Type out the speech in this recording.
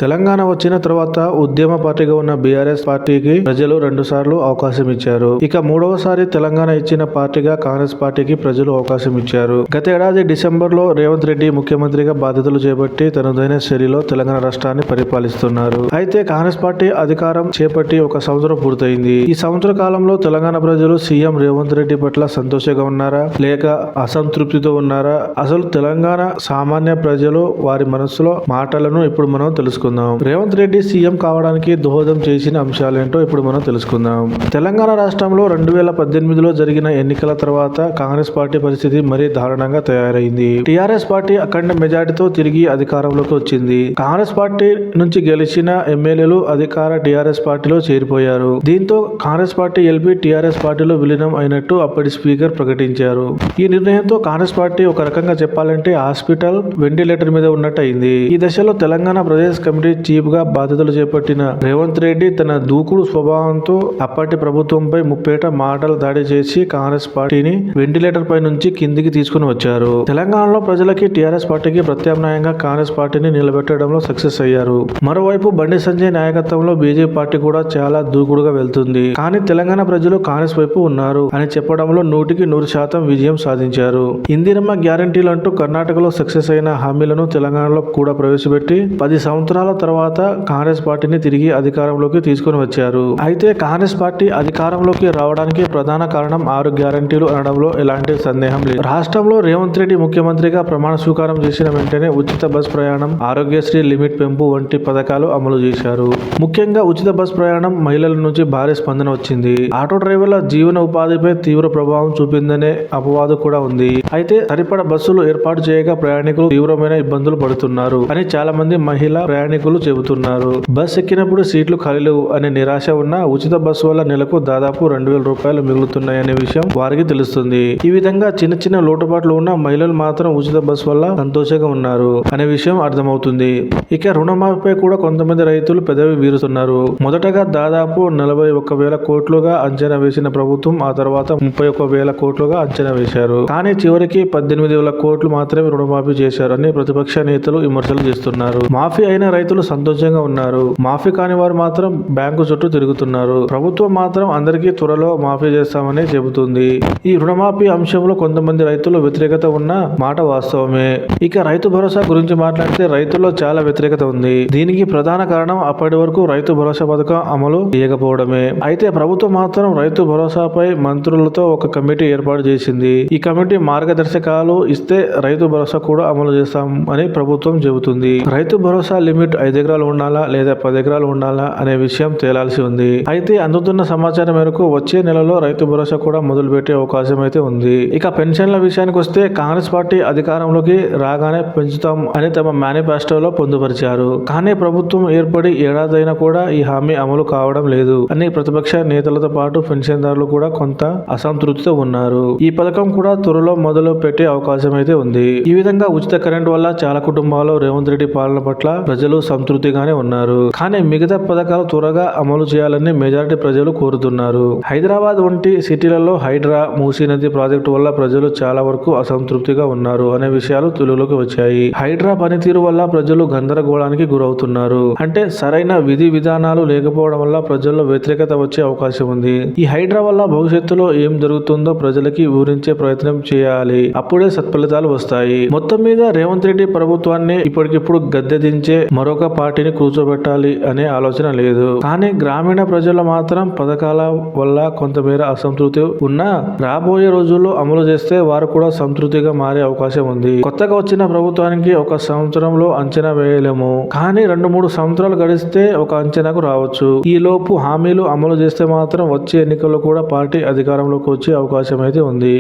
తెలంగాణ వచ్చిన తర్వాత ఉద్యమ పార్టీగా ఉన్న బీఆర్ఎస్ పార్టీకి ప్రజలు 2 సార్లు అవకాశం ఇచ్చారు. ఇక మూడవసారి తెలంగాణ ఇచ్చిన పార్టీగా కాంగ్రెస్ పార్టీకి ప్రజలు అవకాశం ఇచ్చారు. గత ఏడాది డిసెంబర్లో రేవంత్ రెడ్డి ముఖ్యమంత్రిగా బాధ్యతలు చేపట్టి తనదైన శైలిలో తెలంగాణ రాష్ట్రాన్ని పరిపాలిస్తున్నారు. అయితే కాంగ్రెస్ పార్టీ అధికారం చేపట్టి 1 సంవత్సరం పూర్తయింది. ఈ సంవత్సర కాలంలో తెలంగాణ ప్రజలు సీఎం రేవంత్ రెడ్డి పట్ల సంతోషంగా ఉన్నారా లేక అసంతృప్తితో ఉన్నారా? అసలు తెలంగాణ సామాన్య ప్రజలు వారి మనసులో మాటలను ఇప్పుడు మనం తెలుసుకుందాం. రేవంత్ రెడ్డి సీఎం కావడానికి దోహదం చేసిన అంశాలేంటో ఇప్పుడు మనం తెలుసుకుందాం. తెలంగాణ రాష్ట్రంలో 2018లో జరిగిన ఎన్నికల తర్వాత కాంగ్రెస్ పార్టీ పరిస్థితి మరీ దారుణంగా తయారైంది. టీఆర్ఎస్ పార్టీ అఖండ మెజార్టీతో తిరిగి అధికారంలోకి వచ్చింది. కాంగ్రెస్ పార్టీ నుంచి గెలిచిన ఎమ్మెల్యేలు అధికార టీఆర్ఎస్ పార్టీలో చేరిపోయారు. దీంతో కాంగ్రెస్ పార్టీ ఎల్పీ టీఆర్ఎస్ పార్టీలో విలీనం అయినట్టు అప్పటి స్పీకర్ ప్రకటించారు. ఈ నిర్ణయంతో కాంగ్రెస్ పార్టీ ఒక రకంగా చెప్పాలంటే హాస్పిటల్ వెంటిలేటర్ మీద ఉన్నట్టు అయింది. ఈ దశలో తెలంగాణ ప్రదేశ్ కమిటీ చీఫ్ గా బాధ్యతలు చేపట్టిన రేవంత్ రెడ్డి తన దూకుడు స్వభావంతో అప్పటి ప్రభుత్వంపై ముప్పేట మాటలు దాడి చేసి కాంగ్రెస్ పార్టీని వెంటిలేటర్ పై నుంచి కిందికి తీసుకుని వచ్చారు. తెలంగాణలో ప్రజలకి టీఆర్ఎస్ పార్టీకి ప్రత్యామ్నాయంగా కాంగ్రెస్ పార్టీని నిలబెట్టడంలో సక్సెస్ అయ్యారు. మరోవైపు బండి సంజయ్ నాయకత్వంలో బీజేపీ పార్టీ కూడా చాలా దూకుడుగా వెళ్తుంది. కానీ తెలంగాణ ప్రజలు కాంగ్రెస్ వైపు ఉన్నారు అని చెప్పడంలో 100% విజయం సాధించారు. ఇందిరమ్మ గ్యారంటీలు అంటూ కర్ణాటకలో సక్సెస్ అయిన హామీలను తెలంగాణలో కూడా ప్రవేశపెట్టి 10 సంవత్సరాల తర్వాత కాంగ్రెస్ పార్టీని తిరిగి అధికారంలోకి తీసుకుని వచ్చారు. అయితే కాంగ్రెస్ పార్టీ అధికారంలోకి రావడానికి ప్రధాన కారణం 6 గ్యారంటీలు అనడంలో ఎలాంటి సందేహం లేదు. రాష్ట్రంలో రేవంత్ రెడ్డి ముఖ్యమంత్రిగా ప్రమాణ స్వీకారం చేసిన వెంటనే ఉచిత బస్ ప్రయాణం, ఆరోగ్యశ్రీ లిమిట్ పెంపు వంటి పథకాలు అమలు చేశారు. ముఖ్యంగా ఉచిత బస్ ప్రయాణం మహిళల నుంచి భారీ స్పందన వచ్చింది. ఆటో డ్రైవర్ల జీవన ఉపాధిపై తీవ్ర ప్రభావం చూపిందనే అపవాదు కూడా ఉంది. అయితే సరిపడ బస్సులు ఏర్పాటు చేయగా ప్రయాణికులు తీవ్రమైన ఇబ్బందులు పడుతున్నారు అని చాలా మంది మహిళా ప్రయాణికులు చెబుతున్నారు. బస్ ఎక్కినప్పుడు సీట్లు ఖాళీ లేవు అనే నిరాశ ఉన్న ఉచిత బస్సు వల్ల నెలకు దాదాపు 2,000 రూపాయలు మిగులుతున్నాయనే విషయం వారికి తెలుస్తుంది. ఈ విధంగా చిన్న చిన్న లోటుపాట్లు ఉన్న మహిళలు మాత్రం ఉచిత బస్సు వల్ల సంతోషంగా ఉన్నారు అనే విషయం అర్థమవుతుంది. ఇక రుణమాఫీపై కూడా కొంతమంది రైతులు పెదవి వీరుతున్నారు. మొదటగా దాదాపు 41,000 కోట్లుగా అంచనా వేసిన ప్రభుత్వం ఆ తర్వాత 31,000 కోట్లుగా అంచనా వేశారు. కానీ చివరికి 18,000 కోట్లు మాత్రమే రుణమాఫీ చేశారు అని ప్రతిపక్ష నేతలు విమర్శలు చేస్తున్నారు. మాఫీ అయిన రైతులు సంతోషంగా ఉన్నారు. మాఫీ కాని వారు మాత్రం బ్యాంకు చుట్టూ తిరుగుతున్నారు. ప్రభుత్వం మాత్రం అందరికీ త్వరలో మాఫీ చేస్తామని చెబుతుంది. ఈ రుణమాఫీ అంశంలో కొంతమంది రైతులు వ్యతిరేకత ఉన్న మాట వాస్తవమే. ఇక రైతు భరోసా గురించి మాట్లాడితే రైతుల్లో చాలా వ్యతిరేకత ఉంది. దీనికి ప్రధాన కారణం అప్పటి వరకు రైతు భరోసా పథకం అమలు చేయకపోవడమే. అయితే ప్రభుత్వం మాత్రం రైతు భరోసాపై మంత్రులతో ఒక కమిటీ ఏర్పాటు చేసింది. ఈ కమిటీ మార్గదర్శకాలు ఇస్తే రైతు భరోసా కూడా అమలు చేస్తాం అని ప్రభుత్వం చెబుతుంది. రైతు భరోసా లిమిట్ 5 ఎకరాలు ఉండాలా లేదా 10 ఎకరాలు ఉండాలా అనే విషయం తేలాల్సి ఉంది. అయితే అందుతున్న సమాచారం మేరకు వచ్చే నెలలో రైతు భరోసా కూడా మొదలు పెట్టే అవకాశం అయితే ఉంది. ఇక పెన్షన్ల విషయానికి వస్తే కాంగ్రెస్ పార్టీ అధికారంలోకి రాగానే పెంచుతాం అని తమ మేనిఫెస్టోలో పొందుపరిచారు. కానీ ప్రభుత్వం ఏర్పడి ఏడాదైనా కూడా ఈ హామీ అమలు కావడం లేదు అని ప్రతిపక్ష నేతలతో పాటు పెన్షన్దారులు కూడా కొంత అసంతృప్తితో ఉన్నారు. ఈ పథకం కూడా త్వరలో మొదలు పెట్టే అవకాశం అయితే ఉంది. ఈ విధంగా ఉచిత కరెంట్ వల్ల చాలా కుటుంబాల్లో రేవంత్ రెడ్డి పాలన పట్ల ప్రజలు సంతృప్తిగానే ఉన్నారు. కానీ మిగతా పథకాలు త్వరగా అమలు చేయాలని మెజారిటీ ప్రజలు కోరుతున్నారు. హైదరాబాద్ వంటి సిటీలలో హైడ్రా, మూసీ నది ప్రాజెక్టు వల్ల ప్రజలు చాలా వరకు అసంతృప్తిగా ఉన్నారు అనే విషయాలు తెలుగులోకి వచ్చాయి. హైడ్రా పనితీరు వల్ల ప్రజలు గందరగోళానికి గురవుతున్నారు. అంటే సరైన విధి విధానాలు లేకపోవడం వల్ల ప్రజల్లో వ్యతిరేకత వచ్చే అవకాశం ఉంది. ఈ హైడ్రా వల్ల భవిష్యత్తులో ఏం జరుగుతుందో ప్రజలకి వివరించే ప్రయత్నం చేయాలి. అప్పుడే సత్ఫలితాలు వస్తాయి. మొత్తం మీద రేవంత్ రెడ్డి ప్రభుత్వాన్ని ఇప్పటికిప్పుడు గద్దె దించే మరొక పార్టీని కూర్చోబెట్టాలి అనే ఆలోచన లేదు. కానీ గ్రామీణ ప్రజలు మాత్రం పథకాల వల్ల కొంతమేర అసంతృప్తి ఉన్నా రాబోయే రోజుల్లో అమలు చేస్తే వారు కూడా సంతృప్తిగా మారే అవకాశం ఉంది. కొత్తగా వచ్చిన ప్రభుత్వానికి 1 సంవత్సరంలో అంచనా వేయలేము. కానీ 2-3 సంవత్సరాలు గడిస్తే ఒక అంచనాకు రావచ్చు. ఈ లోపు హామీలు అమలు చేస్తే మాత్రం వచ్చే ఎన్నికల్లో కూడా పార్టీ అధికారంలోకి వచ్చే అవకాశం అయితే ఉంది.